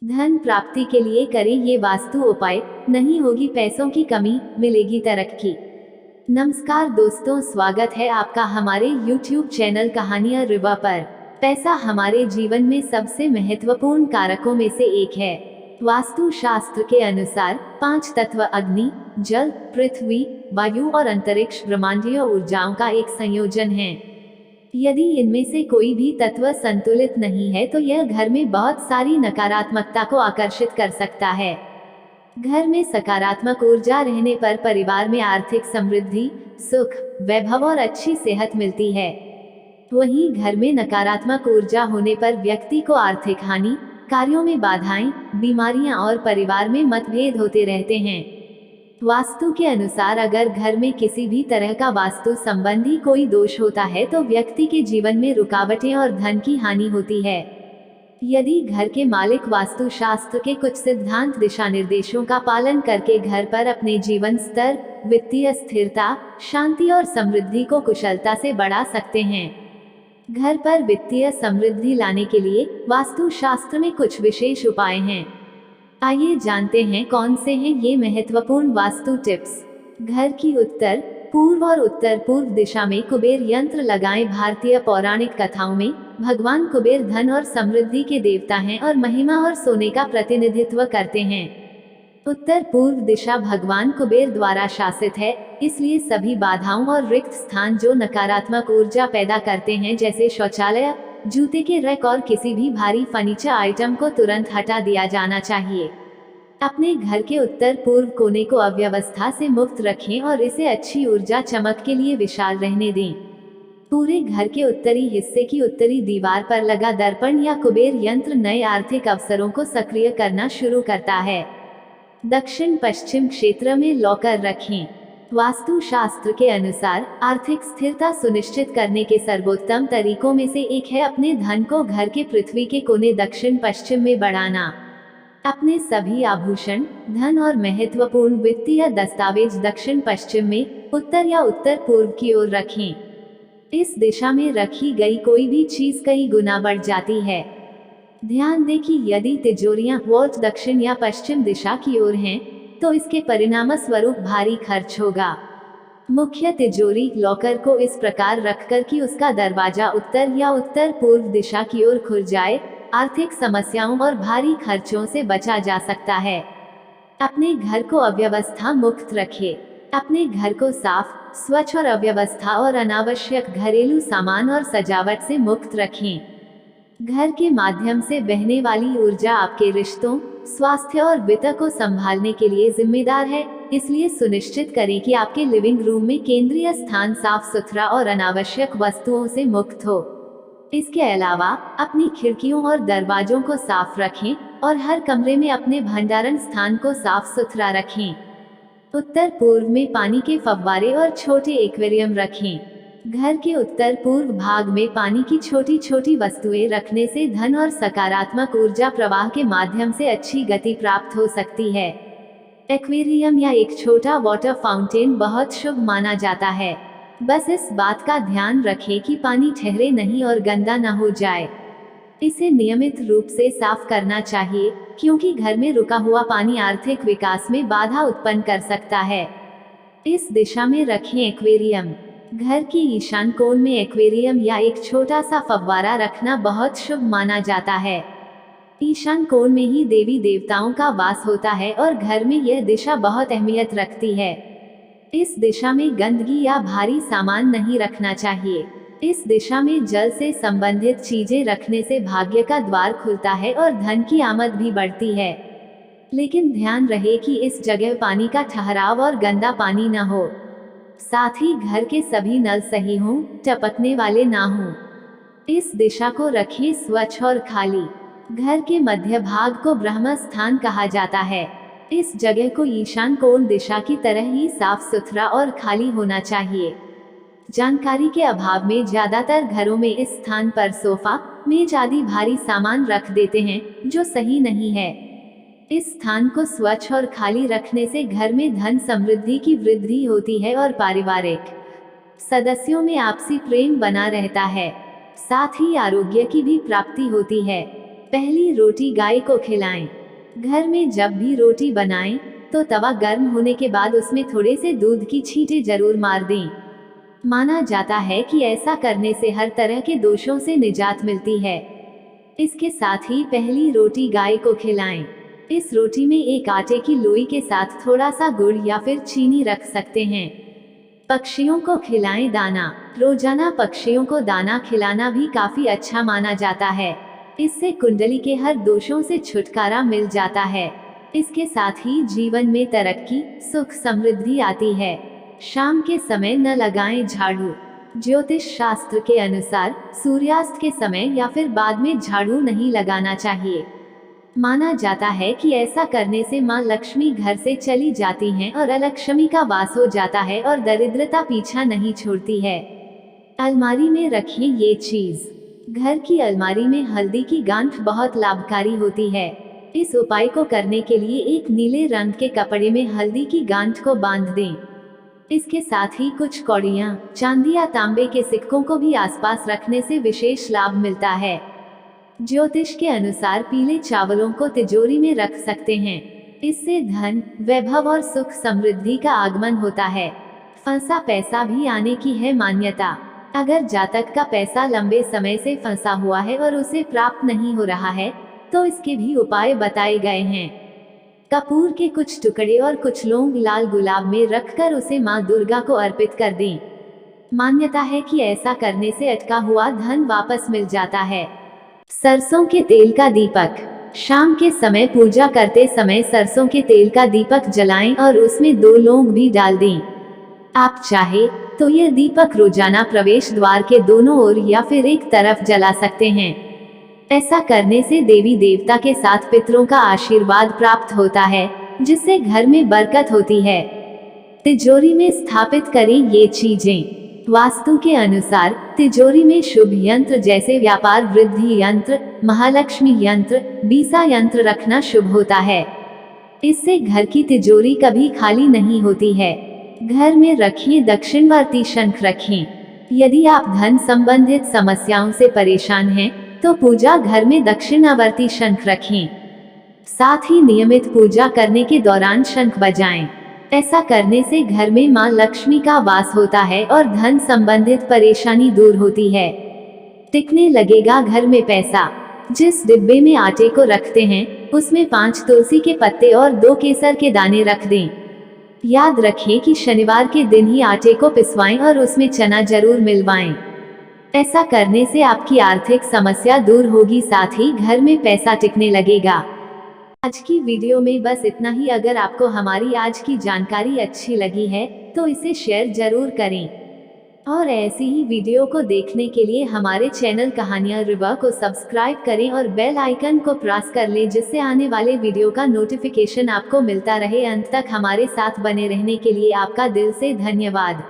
धन प्राप्ति के लिए करें ये वास्तु उपाय, नहीं होगी पैसों की कमी, मिलेगी तरक्की। नमस्कार दोस्तों, स्वागत है आपका हमारे YouTube चैनल कहानियां रिवा पर। पैसा हमारे जीवन में सबसे महत्वपूर्ण कारकों में से एक है। वास्तु शास्त्र के अनुसार 5 तत्व अग्नि, जल, पृथ्वी, वायु और अंतरिक्ष ब्रह्मांडीय ऊर्जाओं का एक संयोजन है। यदि इनमें से कोई भी तत्व संतुलित नहीं है तो यह घर में बहुत सारी नकारात्मकता को आकर्षित कर सकता है। घर में सकारात्मक ऊर्जा रहने पर परिवार में आर्थिक समृद्धि, सुख, वैभव और अच्छी सेहत मिलती है। वहीं घर में नकारात्मक ऊर्जा होने पर व्यक्ति को आर्थिक हानि, कार्यों में बाधाएं, बीमारियां और परिवार में मतभेद होते रहते हैं। वास्तु के अनुसार अगर घर में किसी भी तरह का वास्तु संबंधी कोई दोष होता है तो व्यक्ति के जीवन में रुकावटें और धन की हानि होती है। यदि घर के मालिक वास्तु शास्त्र के कुछ सिद्धांत दिशा निर्देशों का पालन करके घर पर अपने जीवन स्तर, वित्तीय स्थिरता, शांति और समृद्धि को कुशलता से बढ़ा सकते हैं। घर पर वित्तीय समृद्धि लाने के लिए वास्तु शास्त्र में कुछ विशेष उपाय हैं। आइए जानते हैं कौन से हैं ये महत्वपूर्ण वास्तु टिप्स। घर की उत्तर, पूर्व और उत्तर पूर्व दिशा में कुबेर यंत्र लगाएं। भारतीय पौराणिक कथाओं में भगवान कुबेर धन और समृद्धि के देवता हैं और महिमा और सोने का प्रतिनिधित्व करते हैं। उत्तर पूर्व दिशा भगवान कुबेर द्वारा शासित है, इसलिए सभी बाधाओं और रिक्त स्थान जो नकारात्मक ऊर्जा पैदा करते हैं, जैसे शौचालय, जूते के रैक और किसी भी भारी फर्नीचर आइटम को तुरंत हटा दिया जाना चाहिए। अपने घर के उत्तर पूर्व कोने को अव्यवस्था से मुक्त रखें और इसे अच्छी ऊर्जा चमक के लिए विशाल रहने दें। पूरे घर के उत्तरी हिस्से की उत्तरी दीवार पर लगा दर्पण या कुबेर यंत्र नए आर्थिक अवसरों को सक्रिय करना शुरू करता है। दक्षिण पश्चिम क्षेत्र में लॉकर रखें। वास्तु शास्त्र के अनुसार आर्थिक स्थिरता सुनिश्चित करने के सर्वोत्तम तरीकों में से एक है अपने धन को घर के पृथ्वी के कोने दक्षिण पश्चिम में बढ़ाना। अपने सभी आभूषण, धन और महत्वपूर्ण वित्तीय दस्तावेज दक्षिण पश्चिम में, उत्तर या उत्तर पूर्व की ओर रखें। इस दिशा में रखी गई कोई भी चीज कई गुना बढ़ जाती है। ध्यान दें कि यदि तिजोरियां वॉल्ट दक्षिण या पश्चिम दिशा की ओर हैं, तो इसके परिणाम स्वरूप भारी खर्च होगा। मुख्य तिजोरी लॉकर को इस प्रकार रखकर कि उसका दरवाजा उत्तर या उत्तर पूर्व दिशा की ओर खुल जाए, आर्थिक समस्याओं और भारी खर्चों से बचा जा सकता है। अपने घर को अव्यवस्था मुक्त रखें। अपने घर को साफ, स्वच्छ और अव्यवस्था और अनावश्यक घरेलू सामान और सजावट से मुक्त रखें। घर के माध्यम से बहने वाली ऊर्जा आपके रिश्तों, स्वास्थ्य और वित्त को संभालने के लिए जिम्मेदार है, इसलिए सुनिश्चित करें कि आपके लिविंग रूम में केंद्रीय स्थान साफ सुथरा और अनावश्यक वस्तुओं से मुक्त हो। इसके अलावा अपनी खिड़कियों और दरवाजों को साफ रखें और हर कमरे में अपने भंडारण स्थान को साफ सुथरा रखें। उत्तर पूर्व में पानी के फव्वारे और छोटे एक्वेरियम रखें। घर के उत्तर पूर्व भाग में पानी की छोटी छोटी वस्तुएं रखने से धन और सकारात्मक ऊर्जा प्रवाह के माध्यम से अच्छी गति प्राप्त हो सकती है। एक्वेरियम या एक छोटा वाटर फाउंटेन बहुत शुभ माना जाता है। बस इस बात का ध्यान रखें कि पानी ठहरे नहीं और गंदा न हो जाए। इसे नियमित रूप से साफ करना चाहिए, क्योंकि घर में रुका हुआ पानी आर्थिक विकास में बाधा उत्पन्न कर सकता है। इस दिशा में रखें एक्वेरियम। घर की ईशान कोण में एक्वेरियम या एक छोटा सा फव्वारा रखना बहुत शुभ माना जाता है। ईशान कोण में ही देवी देवताओं का वास होता है और घर में यह दिशा बहुत अहमियत रखती है। इस दिशा में गंदगी या भारी सामान नहीं रखना चाहिए। इस दिशा में जल से संबंधित चीजें रखने से भाग्य का द्वार खुलता है और धन की आमद भी बढ़ती है। लेकिन ध्यान रहे कि इस जगह पानी का ठहराव और गंदा पानी न हो। साथ ही घर के सभी नल सही हों, टपकने वाले ना हों। इस दिशा को रखें स्वच्छ और खाली। घर के मध्य भाग को ब्रह्म स्थान कहा जाता है। इस जगह को ईशान कोण दिशा की तरह ही साफ सुथरा और खाली होना चाहिए। जानकारी के अभाव में ज्यादातर घरों में इस स्थान पर सोफा, मेज आदि भारी सामान रख देते हैं, जो सही नहीं है। इस स्थान को स्वच्छ और खाली रखने से घर में धन समृद्धि की वृद्धि होती है और पारिवारिक सदस्यों में आपसी प्रेम बना रहता है। साथ ही आरोग्य की भी प्राप्ति होती है। पहली रोटी गाय को खिलाएं। घर में जब भी रोटी बनाएं, तो तवा गर्म होने के बाद उसमें थोड़े से दूध की छींटे जरूर मार दें। माना जाता है कि ऐसा करने से हर तरह के दोषों से निजात मिलती है। इसके साथ ही पहली रोटी गाय को खिलाएं। इस रोटी में एक आटे की लोई के साथ थोड़ा सा गुड़ या फिर चीनी रख सकते हैं। पक्षियों को खिलाएं दाना। रोजाना पक्षियों को दाना खिलाना भी काफी अच्छा माना जाता है। इससे कुंडली के हर दोषों से छुटकारा मिल जाता है। इसके साथ ही जीवन में तरक्की, सुख, समृद्धि आती है। शाम के समय न लगाएं झाड़ू। ज्योतिष शास्त्र के अनुसार सूर्यास्त के समय या फिर बाद में झाड़ू नहीं लगाना चाहिए। माना जाता है कि ऐसा करने से मां लक्ष्मी घर से चली जाती हैं और अलक्ष्मी का वास हो जाता है और दरिद्रता पीछा नहीं छोड़ती है। अलमारी में रखें ये चीज। घर की अलमारी में हल्दी की गांठ बहुत लाभकारी होती है। इस उपाय को करने के लिए एक नीले रंग के कपड़े में हल्दी की गांठ को बांध दें। इसके साथ ही कुछ कौड़ियां, चांदी या तांबे के सिक्कों को भी आसपास रखने से विशेष लाभ मिलता है। ज्योतिष के अनुसार पीले चावलों को तिजोरी में रख सकते हैं। इससे धन, वैभव और सुख समृद्धि का आगमन होता है। फंसा पैसा भी आने की है मान्यता। अगर जातक का पैसा लंबे समय से फंसा हुआ है और उसे प्राप्त नहीं हो रहा है, तो इसके भी उपाय बताए गए हैं। कपूर के कुछ टुकड़े और कुछ लौंग लाल गुलाब में रखकर उसे मां दुर्गा को अर्पित कर दें। मान्यता है कि ऐसा करने से अटका हुआ धन वापस मिल जाता है। सरसों के तेल का दीपक। शाम के समय पूजा करते समय सरसों के तेल का दीपक जलाएं और उसमें 2 लौंग भी डाल दें। आप चाहे तो यह दीपक रोजाना प्रवेश द्वार के दोनों ओर या फिर एक तरफ जला सकते हैं। ऐसा करने से देवी देवता के साथ पितरों का आशीर्वाद प्राप्त होता है, जिससे घर में बरकत होती है। तिजोरी में स्थापित करें ये चीजें। वास्तु के अनुसार तिजोरी में शुभ यंत्र जैसे व्यापार वृद्धि यंत्र, महालक्ष्मी यंत्र, बीसा यंत्र रखना शुभ होता है। इससे घर की तिजोरी कभी खाली नहीं होती है। घर में रखिए दक्षिणवर्ती शंख रखें। यदि आप धन संबंधित समस्याओं से परेशान हैं, तो पूजा घर में दक्षिणावर्ती शंख रखें। साथ ही नियमित पूजा करने के दौरान शंख बजाएं। ऐसा करने से घर में मां लक्ष्मी का वास होता है और धन संबंधित परेशानी दूर होती है। टिकने लगेगा घर में पैसा। जिस डिब्बे में आटे को रखते हैं, उसमें 5 तुलसी के पत्ते और 2 केसर के दाने रख दें। याद रखें कि शनिवार के दिन ही आटे को पिसवाएं और उसमें चना जरूर मिलवाएं। ऐसा करने से आपकी आर्थिक समस्या दूर होगी, साथ ही घर में पैसा टिकने लगेगा। आज की वीडियो में बस इतना ही। अगर आपको हमारी आज की जानकारी अच्छी लगी है, तो इसे शेयर जरूर करें और ऐसी ही वीडियो को देखने के लिए हमारे चैनल कहानियां रिवा को सब्सक्राइब करें और बेल आइकन को प्रेस कर लें, जिससे आने वाले वीडियो का नोटिफिकेशन आपको मिलता रहे। अंत तक हमारे साथ बने रहने के लिए आपका दिल से धन्यवाद।